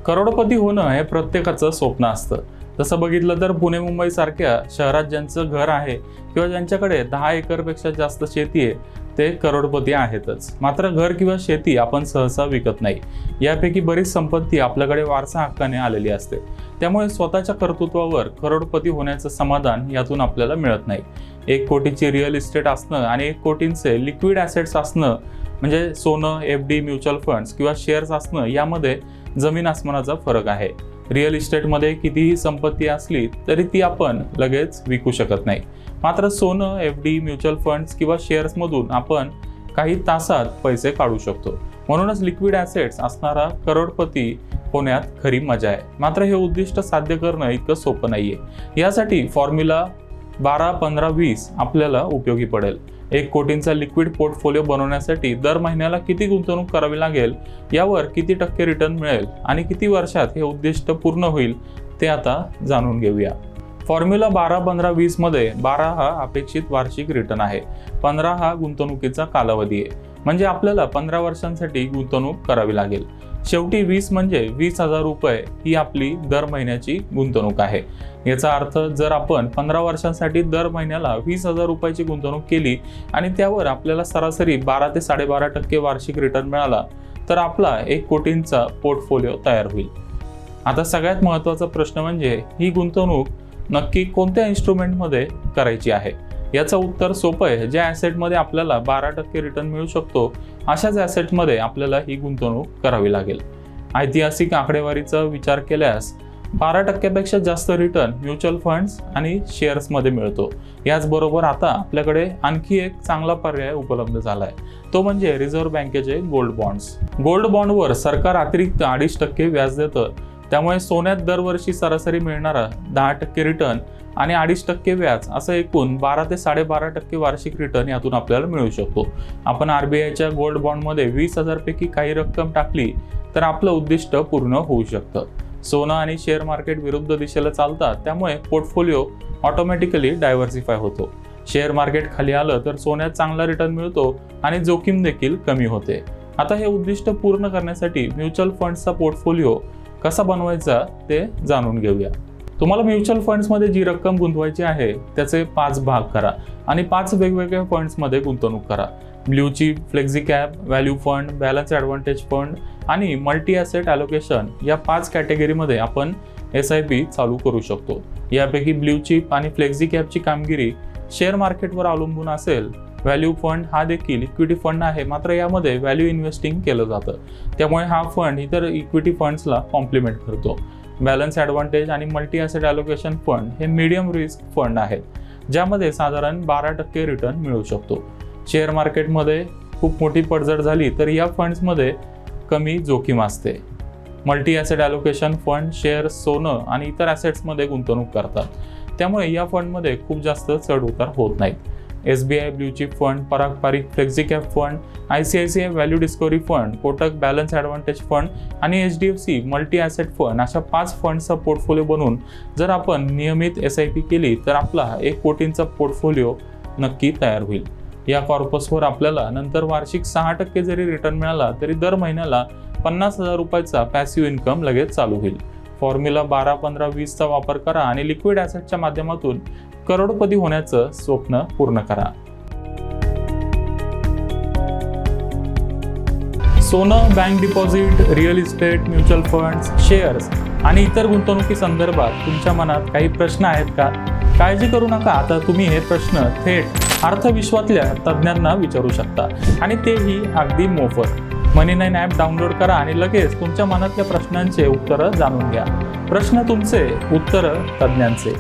करोडपती होणं हे प्रत्येकाचं स्वप्न असतं। तसं बघितलं तर पुणे मुंबई सारख्या शहरात ज्यांचं घर आहे किंवा ज्यांच्याकडे 10 एकरपेक्षा जास्त शेती आहे ते करोडपती आहेतच। मात्र घर किंवा शेती आपण सहसा विकत नाही, यापैकी बरीच संपत्ती आपल्याकडे वारसा हक्काने आलेली असते। त्यामुळे स्वतःच्या कर्तृत्वावर करोडपती होण्याचं समाधान यातून आपल्याला मिळत नाही। 1 कोटीची रिअल इस्टेट असणं आणि 1 कोटींचे लिक्विड ॲसेट्स असणं म्हणजे सोनं, FD, म्युच्युअल फंड्स किंवा शेअर्स असणं यामध्ये जमीन आसमानाचा फरक आहे। रिअल इस्टेटमध्ये कितीही संपत्ती असली तरी ती आपण लगेच विकू शकत नाही। मात्र सोनं, FD, म्युच्युअल फंड्स किंवा शेअर्समधून आपण काही तासात पैसे काढू शकतो। म्हणूनच लिक्विड ॲसेट्स असणारा करोडपती होण्यात खरी मजा आहे। मात्र हे उद्दिष्ट साध्य करणं इतकं सोपं नाहीये। यासाठी फॉर्म्युला 12-15-20 आपल्याला उपयोगी पडेल। 1 कोटींचा लिक्विड पोर्टफोलिओ बनवण्यासाठी दर महिन्याला किती गुंतवणूक करावी लागेल, यावर किती टक्के रिटर्न मिळेल आणि किती वर्षात हे उद्दिष्ट पूर्ण होईल ते आता जाणून घेऊया। फॉर्म्युला 12-15-20 मध्ये 12 हा अपेक्षित वार्षिक रिटर्न आहे, 15 हा गुंतवणुकीचा कालावधी आहे, म्हणजे आपल्याला 15 वर्षांसाठी गुंतवणूक करावी लागेल। शेवटी 20 म्हणजे 20,000 रुपये ही आपली दर महिन्याची गुंतवणूक आहे। याचा अर्थ जर आपण 15 वर्षांसाठी दर महिन्याला 20,000 रुपयाची गुंतवणूक केली आणि त्यावर आपल्याला सरासरी 12 ते 12.5% वार्षिक रिटर्न मिळाला तर आपला 1 कोटींचा पोर्टफोलिओ तयार होईल। आता सगळ्यात महत्त्वाचा प्रश्न म्हणजे ही गुंतवणूक नक्की कोणत्या इन्स्ट्रुमेंटमध्ये करायची आहे। याचं उत्तर सोपं आहे। ज्या ॲसेटमध्ये आपल्याला 12% रिटर्न मिळू शकतो अशाच ॲसेटमध्ये आपल्याला ही गुंतवणूक करावी लागेल। ऐतिहासिक आकडेवारीचा विचार केल्यास 12%पेक्षा जास्त रिटर्न म्युच्युअल फंड्स आणि शेअर्समध्ये मिळतो। याचबरोबर आता आपल्याकडे आणखी एक चांगला पर्याय उपलब्ध झाला आहे, तो म्हणजे रिझर्व्ह बँकेचे गोल्ड बॉन्ड्स। गोल्ड बॉन्डवर सरकार अतिरिक्त 2.5% व्याज देतं, त्यामुळे सोन्यात दरवर्षी सरासरी मिळणारा 10% रिटर्न आणि 2.5% व्याज असं एकूण 12 ते 12.5% वार्षिक रिटर्न यातून आपल्याला मिळू शकतो। आपण RBIच्या गोल्ड बॉन्डमध्ये 20,000 पैकी काही रक्कम टाकली तर आपलं उद्दिष्ट पूर्ण होऊ शकतं। सोनं आणि शेअर मार्केट विरुद्ध दिशेला चालतात, त्यामुळे पोर्टफोलिओ ऑटोमॅटिकली डायव्हर्सिफाय होतो। शेअर मार्केट खाली आलं तर सोन्यात चांगला रिटर्न मिळतो आणि जोखीम देखील कमी होते। आता हे उद्दिष्ट पूर्ण करण्यासाठी म्युच्युअल फंड्सचा पोर्टफोलिओ कसा बनवायचा ते जाणून घेऊया। तुम्हाला म्युच्युअल फंड्समध्ये जी रक्कम गुंतवायची आहे त्याचे 5 भाग करा आणि 5 वेगवेगळ्या फंड्समध्ये गुंतवणूक करा। Blue chip, flexi cap, value fund, balance advantage fund आणि मल्टी ॲसेट ॲलोकेशन या 5 कॅटेगरीमध्ये आपण SIP चालू करू शकतो। यापैकी ब्ल्यू चिप आणि फ्लेक्झी कॅपची कामगिरी शेअर मार्केटवर अवलंबून असेल। व्हॅल्यू फंड हा देखील इक्विटी फंड आहे, मात्र यामध्ये व्हॅल्यू इन्व्हेस्टिंग केलं जातं, त्यामुळे हा फंड इतर इक्विटी फंड्सला कॉम्प्लिमेंट करतो। बॅलन्स ॲडव्हान्टेज आणि मल्टी ॲसेट ॲलोकेशन फंड हे मीडियम रिस्क फंड आहेत, ज्यामध्ये साधारण 12% रिटर्न मिळू शकतो। शेअर मार्केटमध्ये खूप मोठी पडझड झाली तर या फंड्समध्ये कमी जोखीम असते। Multi asset allocation fund share, सोनं आणि इतर ॲसेट्समध्ये गुंतवणूक करतात, त्यामुळे या फंडमध्ये खूप जास्त चढ उतार होत नाहीत। SBI ब्ल्यू चिप फंड, पारंपरिक flexi cap fund, ICICI value discovery fund, Kotak balance advantage fund आणि HDFC मल्टी ॲसेट फंड अशा 5 फंड्सचा पोर्टफोलिओ बनवून जर आपण नियमित SIP केली तर आपला 1 कोटींचा पोर्टफोलिओ नक्की तयार होईल। या कॉर्पसवर आपल्याला नंतर वार्षिक 6% जरी रिटर्न मिळाला तरी दर महिन्याला 50,000 रुपयाचा पॅसिव्ह इन्कम लगेच चालू होईल। फॉर्म्युला 12-15-20चा वापर करा आणि लिक्विड ॲसेटच्या माध्यमातून करोडपती होण्याचं स्वप्न पूर्ण करा। सोनं, bank deposit, real estate, mutual funds, shares आणि इतर गुंतवणुकी संदर्भात तुमच्या मनात काही प्रश्न आहेत का? काळजी करू नका, आता तुम्ही हे प्रश्न थेट अर्थविश्वातल्या तज्ज्ञांना विचारू शकता आणि तेही अगदी मोफत। Money9 ॲप डाउनलोड करा आणि लगेच तुमच्या मनातल्या प्रश्नांचे उत्तरं जाणून घ्या। प्रश्न तुमचे, उत्तरं तज्ज्ञांचे।